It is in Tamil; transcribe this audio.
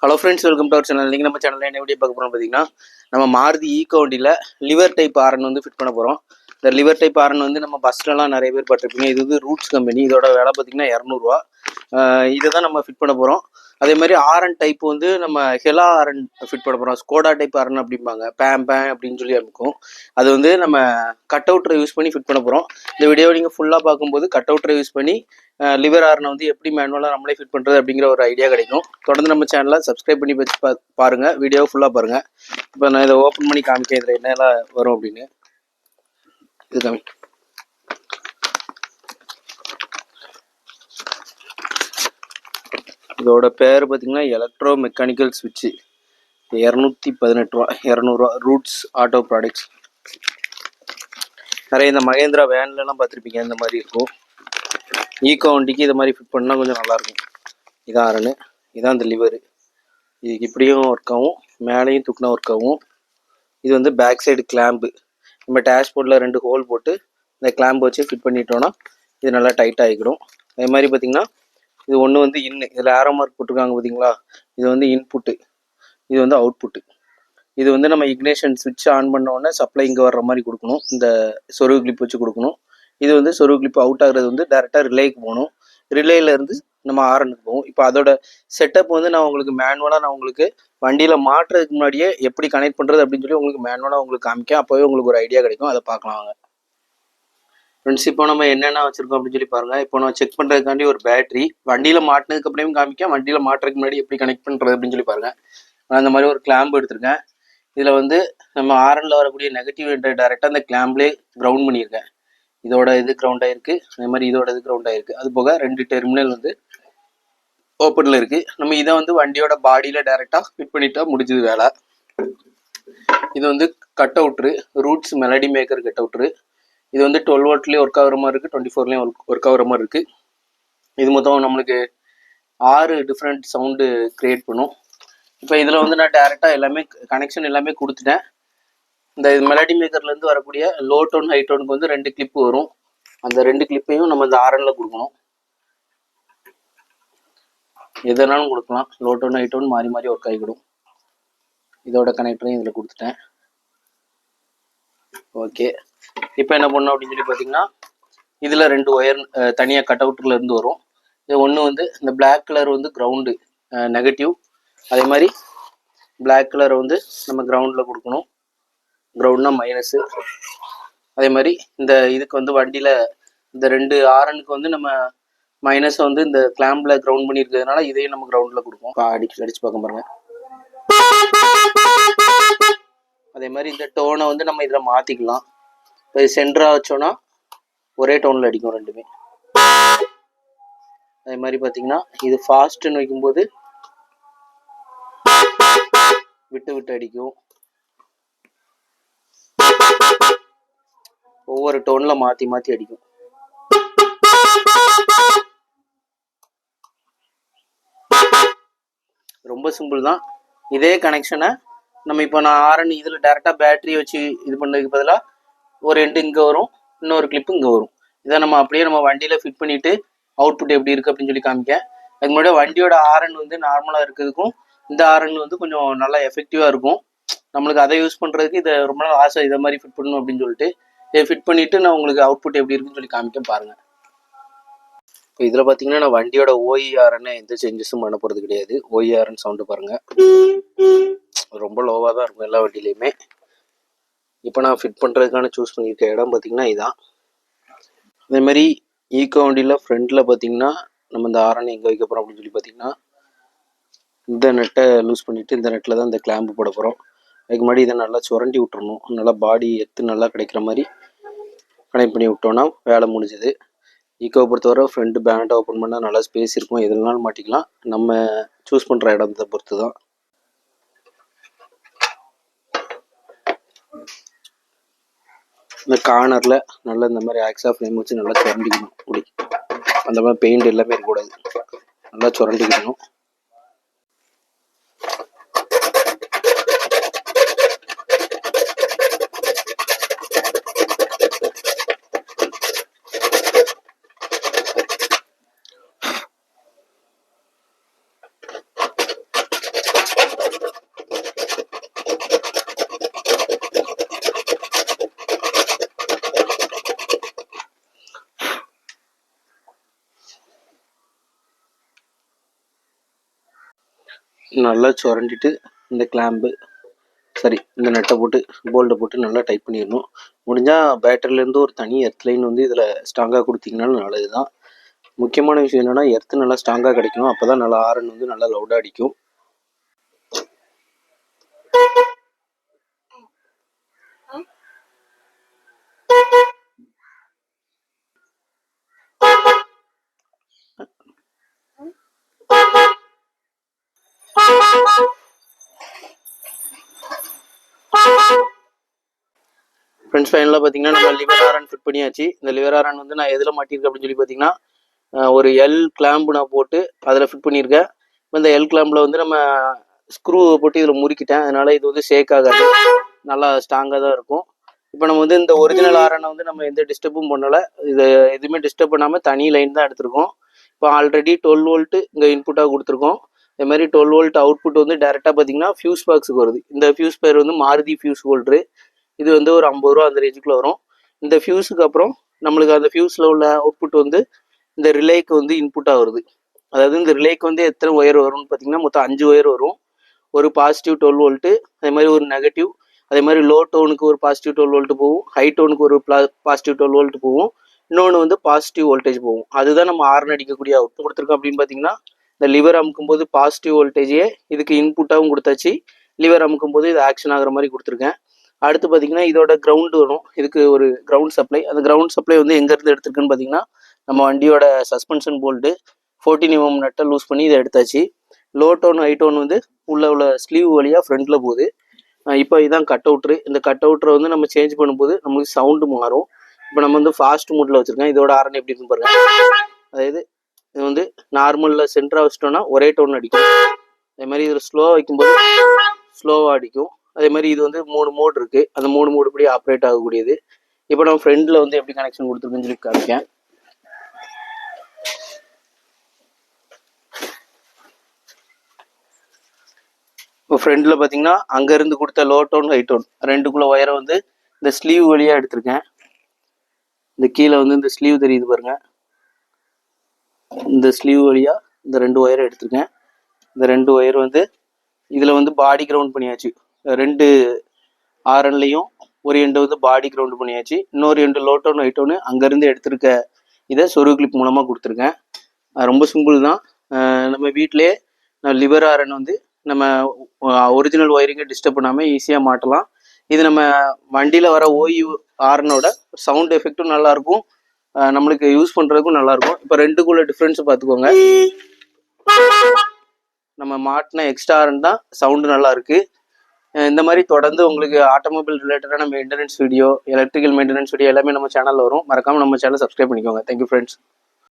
Hello friends, welcome to our channel. நீங்கள் நம்ம சேனலில் என்ன வீடியோ பார்க்க போகிறோம் பார்த்தீங்கன்னா, நம்ம மாருதி ஈகோ வண்டியில் லிவர் டைப் ஆரன் வந்து ஃபிட் பண்ண போகிறோம். இந்த லிவர் டைப் ஆரன் வந்து நம்ம பஸ்லலாம் நிறைய பேர் பார்த்துருப்பீங்க. இது வந்து ரூட்ஸ் கம்பெனி. இதோட விலை பார்த்தீங்கன்னா 200 ரூபா. இதை தான் நம்ம ஃபிட் பண்ண போகிறோம். அதே மாதிரி ஆரன் டைப் வந்து நம்ம ஹெலா ஆரன் ஃபிட் பண்ண போகிறோம். ஸ்கோடா டைப் ஆரன் அப்படிம்பாங்க, பேம் அப்படின்னு சொல்லி இருக்கும். அது வந்து நம்ம கட் அவுட்டரை யூஸ் பண்ணி ஃபிட் பண்ண போகிறோம். இந்த வீடியோவை நீங்கள் ஃபுல்லாக பார்க்கும்போது கட் அவுட்டரை யூஸ் பண்ணி லிவர் ஆரனை வந்து எப்படி மேனுவலாக நம்மளே ஃபிட் பண்ணுறது அப்படிங்கிற ஒரு ஐடியா கிடைக்கும். தொடர்ந்து நம்ம சேனலை சப்ஸ்கிரைப் பண்ணி வச்சு பாருங்கள். வீடியோ ஃபுல்லாக பாருங்கள். இப்போ நான் இதை ஓப்பன் பண்ணி காமிக்க இதில் என்னெல்லாம் வரும் அப்படின்னு. இது காமி. இதோட பேர் பார்த்தீங்கன்னா எலக்ட்ரோ மெக்கானிக்கல் ஸ்விட்சு. 218 ரூபா, 200 ரூபா. Roots auto products. நிறைய இந்த மகேந்திரா வேன்லலாம் பார்த்துருப்பீங்க, இந்த மாதிரி இருக்கும். ஈகோ வண்டிக்கு இது மாதிரி ஃபிட் பண்ணால் கொஞ்சம் நல்லாயிருக்கும். இதான் ஆரனு, இதான் இந்த லிவரு. இதுக்கு இப்படியும் ஒர்க் ஆகும், மேலேயும் தூக்கினா ஒர்க் ஆகும். இது வந்து பேக் சைடு கிளாம்பு. நம்ம டேஷ்போர்டில் 2 ஹோல் போட்டு இந்த கிளாம்பு வச்சு ஃபிட் பண்ணிட்டோன்னா இது நல்லா டைட் ஆகிடும். அதே மாதிரி பார்த்திங்கன்னா இது ஒன்று வந்து இதில் ஆரோ மார்க் போட்டிருக்காங்க பார்த்தீங்களா, இது வந்து இன்புட்டு, இது வந்து அவுட்புட்டு. இது வந்து நம்ம இக்னேஷன் சுவிட்ச் ஆன் பண்ணோடனே சப்ளை இங்கே வர்ற மாதிரி கொடுக்கணும். இந்த சொருவு கிளிப் வச்சு கொடுக்கணும். இது வந்து சொருவு கிளிப் அவுட் ஆகுறது வந்து டேரெக்டாக ரிலேக்கு போகணும். ரிலேயிலேருந்து நம்ம ஆரனுக்கு போகும். இப்போ அதோட செட்டப் வந்து நான் உங்களுக்கு வண்டியில் மாட்டுறதுக்கு முன்னாடியே எப்படி கனெக்ட் பண்ணுறது அப்படின்னு சொல்லி உங்களுக்கு மேனுவலாக உங்களுக்கு காமிக்கேன். அப்போவே உங்களுக்கு ஒரு ஐடியா கிடைக்கும். அதை பார்க்கலாம் வாங்க ஃப்ரெண்ட்ஸ். இப்போ நம்ம என்னென்ன வச்சுருக்கோம் அப்படின்னு சொல்லி பாருங்கள். இப்போ நம்ம செக் பண்ணுறதுக்காண்டி ஒரு பேட்டரி வண்டியில் மாட்டினதுக்கு அப்புறமே காமிக்கேன். வண்டியில் மாட்டுறதுக்கு முன்னாடி எப்படி கனெக்ட் பண்ணுறது அப்படின்னு சொல்லி பாருங்கள். நான் அந்த மாதிரி ஒரு கிளாம்பு எடுத்திருக்கேன். இதில் வந்து நம்ம ஆரனில் வரக்கூடிய நெகட்டிவ் டேரெக்டாக அந்த கிளாம்ப்லேயே கிரவுண்ட் பண்ணியிருக்கேன். இதோட இது கிரவுண்ட் ஆகிருக்கு, அதே மாதிரி இதோட இது கிரவுண்ட் ஆகிருக்கு. அது போக 2 டெர்மினல் வந்து ஓப்பனில் இருக்குது. நம்ம இதை வந்து வண்டியோட பாடியில் டேரெக்டாக ஃபிட் பண்ணிட்டா முடிஞ்சது வேலை. இது வந்து கட் அவுட்ரு, ரூட்ஸ் மெலடி மேக்கர் கட் அவுட்ரு. இது வந்து 12 வோல்ட்லேயும் ஒர்க் ஆகிற மாதிரி இருக்குது, 24லேயும் ஒர்க் ஆகிற மாதிரி இருக்குது. இது மொத்தம் நம்மளுக்கு 6 டிஃப்ரெண்ட் சவுண்டு க்ரியேட் பண்ணும். இப்போ இதில் வந்து நான் டேரெக்டாக எல்லாமே கனெக்ஷன் எல்லாமே கொடுத்துட்டேன். இந்த மெலடி மேக்கர்லேருந்து வரக்கூடிய லோ டோன் ஹை டோனுக்கு வந்து 2 கிளிப்பு வரும். அந்த 2 கிளிப்பையும் நம்ம இந்த ஆரனில் கொடுக்கணும். எதனாலும் கொடுக்கலாம், லோ டோன் ஹை டோன் மாறி மாறி ஒர்க் ஆகிடும். இதோட கனெக்டரையும் இதில் கொடுத்துட்டேன். ஓகே, இப்போ என்ன பண்ணோம் அப்படின்னு சொல்லி பார்த்தீங்கன்னா, இதில் 2 ஒயர் தனியாக கட் அவுட்டில் இருந்து வரும். இது ஒன்று வந்து இந்த பிளாக் கலர் வந்து கிரவுண்டு நெகட்டிவ், அதே மாதிரி பிளாக் கலரை வந்து நம்ம கிரவுண்டில் கொடுக்கணும். கிரவுண்ட்னா மைனஸு. அதே மாதிரி இந்த இதுக்கு வந்து வண்டியில் இந்த 2 ஆரனுக்கு வந்து நம்ம மைனஸை வந்து இந்த கிளாம்பில் கிரவுண்ட் பண்ணியிருக்கிறதுனால இதையும் நம்ம கிரவுண்டில் கொடுப்போம். அடிச்சு பார்க்க பாருங்க. அதே மாதிரி இந்த டோனை வந்து நம்ம இதில் மாற்றிக்கலாம். இப்போ இது சென்டராக வச்சோன்னா ஒரே டோனில் அடிக்கும் ரெண்டுமே. அதே மாதிரி பார்த்தீங்கன்னா இது ஃபாஸ்ட்டுன்னு வைக்கும்போது விட்டு விட்டு அடிக்கும். ஒவ்வொரு டோனில் மாற்றி மாற்றி அடிக்கும். ரொம்ப சிம்பிள் தான். இதே கனெக்ஷனை நம்ம இப்போ நான் ஆரன் இதில் டேரெக்டாக பேட்டரி வச்சு இது பண்ணதுக்கு பதிலாக ஒரு எண்டு இங்கே வரும், இன்னொரு கிளிப்பு இங்கே வரும். இதை நம்ம அப்படியே நம்ம வண்டியில் ஃபிட் பண்ணிவிட்டு அவுட்புட் எப்படி இருக்குது அப்படின்னு சொல்லி காமிக்கேன். அதுக்கு முன்னாடி வண்டியோட ஆரன் வந்து நார்மலாக இருக்கிறதுக்கும் இந்த ஆரன் வந்து கொஞ்சம் நல்லா எஃபெக்டிவாக இருக்கும். நம்மளுக்கு அதை யூஸ் பண்ணுறதுக்கு இதை ரொம்ப நாள் ஆசை, இதை மாதிரி ஃபிட் பண்ணணும் அப்படின்னு சொல்லிட்டு இதை ஃபிட் பண்ணிவிட்டு நான் உங்களுக்கு அவுட்புட் எப்படி இருக்குன்னு சொல்லி காமிக்க பாருங்கள். இப்போ இதில் பார்த்தீங்கன்னா நான் வண்டியோட ஓஇஆர்ன்னு எந்த சேஞ்சஸும் பண்ண போகிறது கிடையாது. ஓஇஆர்ன்னு சவுண்டு பாருங்கள், ரொம்ப லோவாக தான் இருக்கும் எல்லா வண்டியிலையுமே. இப்போ நான் ஃபிட் பண்ணுறதுக்கான சூஸ் பண்ணியிருக்க இடம் பார்த்தீங்கன்னா இதான். அதேமாதிரி ஈகோ வண்டியில் ஃப்ரண்ட்டில் பார்த்தீங்கன்னா நம்ம இந்த ஆரன் எங்கே வைக்க போகிறோம் அப்படின்னு சொல்லி பார்த்தீங்கன்னா இந்த நெட்டை லூஸ் பண்ணிவிட்டு இந்த நெட்டில் தான் இந்த கிளாம்பு போட போகிறோம். அதுக்கு முன்னாடி இதை நல்லா சுரண்டி விட்டுறணும். நல்லா பாடி எத்து நல்லா கிடைக்கிற மாதிரி கனெக்ட் பண்ணி விட்டோன்னா வேலை முடிஞ்சுது. ஈக்கோவை பொறுத்தவரை ஃப்ரண்ட் பேனட்டை ஓப்பன் பண்ணால் நல்லா ஸ்பேஸ் இருக்கும், எதுனாலும் மாட்டிக்கலாம். நம்ம சூஸ் பண்ணுற இடத்தை பொறுத்து தான். இந்த கார்னரில் நல்லா இந்த மாதிரி ஆக்ஸா ஃப்ளேம் வச்சு நல்லா சுரண்டிக்கணும். அப்படி அந்த மாதிரி பெயிண்ட் எல்லாமே இருக்கக்கூடாது, நல்லா சுரண்டிக்கணும். நல்லா சுரண்டிட்டு இந்த கிளாம்பு சரி இந்த நட்டை போட்டு போல்ட்டை போட்டு நல்லா டைட் பண்ணிடணும். முடிஞ்சால் பேட்டரியிலேருந்து ஒரு தனி எர்த் லைன் வந்து இதில் ஸ்ட்ராங்காக கொடுத்தீங்கனாலும் நல்லது தான். முக்கியமான விஷயம் என்னென்னா எர்த்து நல்லா ஸ்ட்ராங்காக கிடைக்கணும். அப்போ தான் நல்லா ஆரன் வந்து நல்லா லவுடாக அடிக்கும். ஃப்ரெண்ட்ஸ் ஃபைனலாக பார்த்தீங்கன்னா நம்ம லிவர் ஆரன் ஃபிட் பண்ணியாச்சு. இந்த லிவர் ஆரன் வந்து நான் எதில் மாட்டியிருக்கேன் அப்படின்னு சொல்லி பார்த்தீங்கன்னா ஒரு எல் கிளாம்பு நான் போட்டு அதில் ஃபிட் பண்ணியிருக்கேன். இந்த எல் கிளாம்பில் வந்து நம்ம ஸ்க்ரூவை போட்டு இதில் முறுக்கிட்டேன். அதனால் இது வந்து ஷேக் ஆகாது, நல்லா ஸ்ட்ராங்காக தான் இருக்கும். இப்போ நம்ம வந்து இந்த ஒரிஜினல் ஆரனை வந்து நம்ம எந்த டிஸ்டர்பும் பண்ணலை. இது எதுவுமே டிஸ்டர்ப் பண்ணாமல் தனி லைன் தான் எடுத்திருக்கோம். இப்போ ஆல்ரெடி 12 வோல்ட்டு இங்கே இன்புட்டாக கொடுத்துருக்கோம். இதே மாதிரி 12 வோல்ட் அவுட்புட் வந்து டேரெக்டாக பார்த்தீங்கன்னா ஃபியூஸ் பாக்ஸுக்கு வருது. இந்த ஃபியூஸ் பேர் வந்து மாருதி ஃபியூஸ் ஹோல்டரு. இது வந்து ஒரு 50 ரூபா அந்த ரேஞ்சுக்குள்ளே வரும். இந்த ஃபியூஸுக்கு அப்புறம் நம்மளுக்கு அந்த ஃபியூஸில் உள்ள அவுட்புட் வந்து இந்த ரிலேக்கு வந்து இன்புட்டாக வருது. அதாவது இந்த ரிலேக்கு வந்து எத்தனை ஒயர் வரும்னு பார்த்தீங்கன்னா மொத்தம் 5 ஒயர் வரும். ஒரு பாசிட்டிவ் 12 வோல்ட்டு, அதே மாதிரி ஒரு நெகட்டிவ், அதே மாதிரி லோ டோனுக்கு ஒரு பாசிட்டிவ் 12 வோல்ட் போகும், ஹை டோனுக்கு ஒரு பாசிட்டிவ் 12 வோல்ட் போகும், இன்னொன்று வந்து பாசிட்டிவ் வோல்டேஜ் போகும். அதுதான் நம்ம ஆர்ன் அடிக்கக்கூடிய அவுட் கொடுத்துருக்கோம். அப்படின்னு பார்த்தீங்கன்னா இந்த லிவர் அமுக்கும் போது பாசிட்டிவ் வோல்டேஜே இதுக்கு இன்புட்டாகவும் கொடுத்தாச்சு, லிவர் அமுக்கும் போது இது ஆக்ஷன் ஆகிற மாதிரி கொடுத்துருக்கேன். அடுத்து பார்த்தீங்கன்னா இதோட கிரவுண்டு வரும். இதுக்கு ஒரு கிரவுண்ட் சப்ளை. அந்த கிரவுண்ட் சப்ளை வந்து எங்கேருந்து எடுத்துருக்குன்னு பார்த்தீங்கன்னா நம்ம வண்டியோட சஸ்பென்ஷன் போல்ட்டு 14 mm நட்டை லூஸ் பண்ணி இதை எடுத்தாச்சு. லோ டோன் ஹை டோன் வந்து உள்ள ஸ்லீவ் வழியாக ஃப்ரண்ட்டில் போகுது. இப்போ இதான் கட் அவுட்ரு. இந்த கட் அவுட்ரை வந்து நம்ம சேஞ்ச் பண்ணும்போது நம்மளுக்கு சவுண்டு மாறும். இப்போ நம்ம வந்து ஃபாஸ்ட் மூட்டில் வச்சுருக்கேன். இதோட ஆரன் எப்படி இருக்குன்னு பாருங்கள். அதாவது இது வந்து நார்மலில் சென்டராக வச்சிட்டோன்னா ஒரே டோன் அடிக்கும். அதே மாதிரி இதில் ஸ்லோவாக வைக்கும்போது ஸ்லோவாக அடிக்கும். அதே மாதிரி இது வந்து 3 மோட் இருக்குது. அந்த 3 மோடு இப்படி ஆப்ரேட் ஆகக்கூடியது. இப்போ நம்ம ஃப்ரெண்டில் வந்து எப்படி கனெக்ஷன் கொடுத்துருக்குன்னு சொல்லி காமிக்கேன். இப்போ ஃப்ரெண்டில் பார்த்தீங்கன்னா அங்கேருந்து கொடுத்த லோ டோன் ஹை டோன் ரெண்டுக்குள்ளே ஒயரை வந்து இந்த ஸ்லீவ் வழியாக எடுத்திருக்கேன். இந்த கீழே வந்து இந்த ஸ்லீவ் தெரியுது பாருங்கள். இந்த ஸ்லீவ் வழியாக இந்த 2 ஒயரை எடுத்திருக்கேன். இந்த 2 ஒயர் வந்து இதில் வந்து பாடி கிரவுண்ட் பண்ணியாச்சு. 2 ஆரன்லையும் ஒரு எண்டு வந்து பாடி கிரவுண்ட் பண்ணியாச்சு. இன்னொரு end low tone high tone அங்கேருந்து எடுத்திருக்க இதை சொருகு கிளிப் மூலமாக கொடுத்துருக்கேன். ரொம்ப சிம்பிள் தான். நம்ம வீட்டிலே லிவர் ஆரன் வந்து நம்ம ஒரிஜினல் ஒயரிங்கை டிஸ்டர்ப் பண்ணாமல் ஈஸியாக மாட்டலாம். இது நம்ம வண்டியில் வர ஓய்வு ஆரனோட சவுண்ட் எஃபெக்டும் நல்லாயிருக்கும், நம்மளுக்கு யூஸ் பண்ணுறதுக்கும் நல்லாயிருக்கும். இப்போ ரெண்டுக்குள்ள டிஃப்ரென்ஸை பார்த்துக்கோங்க. நம்ம மாட்டின எக்ஸ்ட்ரா ஆரன் தான் சவுண்டு நல்லாயிருக்கு. இந்த மாதிரி தொடர்ந்து உங்களுக்கு ஆட்டோமொபைல் ரிலேட்டடான maintenance video, electrical maintenance video எல்லாமே நம்ம சேனலில் வரும். மறக்காமல் நம்ம சேனல் சப்ஸ்கிரைப் பண்ணிக்கோங்க. Thank you friends.